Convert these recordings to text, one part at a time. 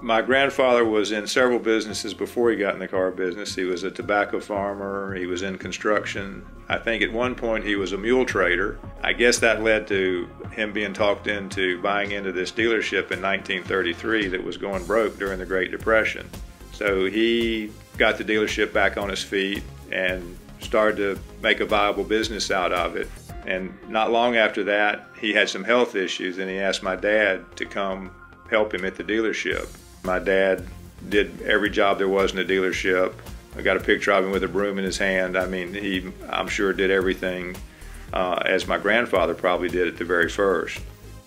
My grandfather was in several businesses before he got in the car business. He was a tobacco farmer, he was in construction. I think at one point he was a mule trader. I guess that led to him being talked into buying into this dealership in 1933 that was going broke during the Great Depression. So he got the dealership back on its feet and started to make a viable business out of it. And not long after that, he had some health issues and he asked my dad to come help him at the dealership. My dad did every job there was in the dealership. I got a picture of him with a broom in his hand. I mean, I'm sure did everything as my grandfather probably did at the very first.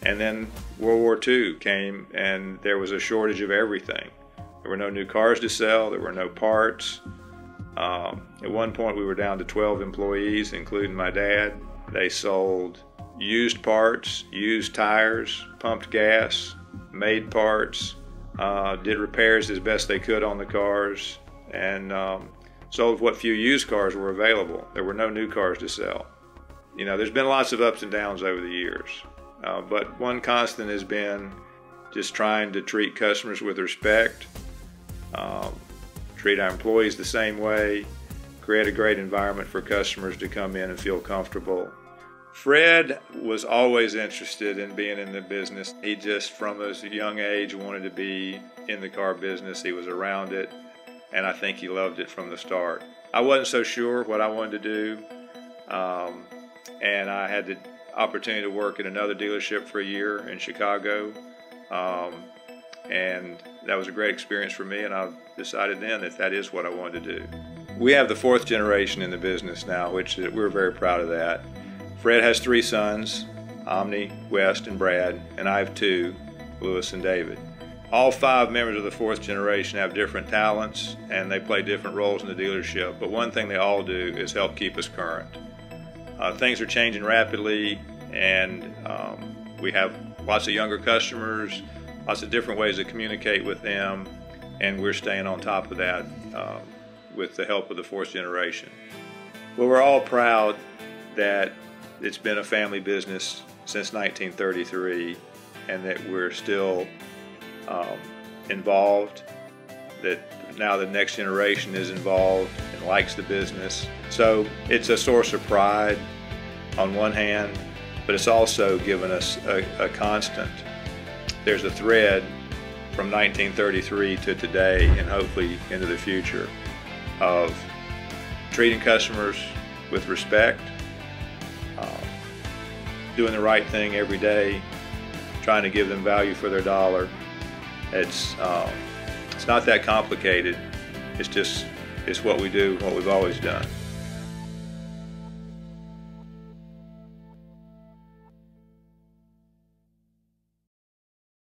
And then World War II came and there was a shortage of everything. There were no new cars to sell, there were no parts. At one point we were down to 12 employees, including my dad. They sold used parts, used tires, pumped gas, made parts, did repairs as best they could on the cars, and sold what few used cars were available. There were no new cars to sell. You know, there's been lots of ups and downs over the years, but one constant has been just trying to treat customers with respect, treat our employees the same way, create a great environment for customers to come in and feel comfortable. Fred was always interested in being in the business. He just, from a young age, wanted to be in the car business. He was around it, and I think he loved it from the start. I wasn't so sure what I wanted to do, and I had the opportunity to work at another dealership for a year in Chicago, and that was a great experience for me, and I decided then that that is what I wanted to do. We have the fourth generation in the business now, which we're very proud of that. Fred has 3 sons, Omni, West, and Brad, and I have 2, Louis and David. All 5 members of the fourth generation have different talents and they play different roles in the dealership, but one thing they all do is help keep us current. Things are changing rapidly, and we have lots of younger customers, lots of different ways to communicate with them, and we're staying on top of that with the help of the fourth generation. Well, we're all proud that it's been a family business since 1933, and that we're still involved, that now the next generation is involved and likes the business. So it's a source of pride on one hand, but it's also given us a constant. There's a thread from 1933 to today, and hopefully into the future, of treating customers with respect, doing the right thing every day, trying to give them value for their dollar. It's not that complicated. It's what we do, what we've always done.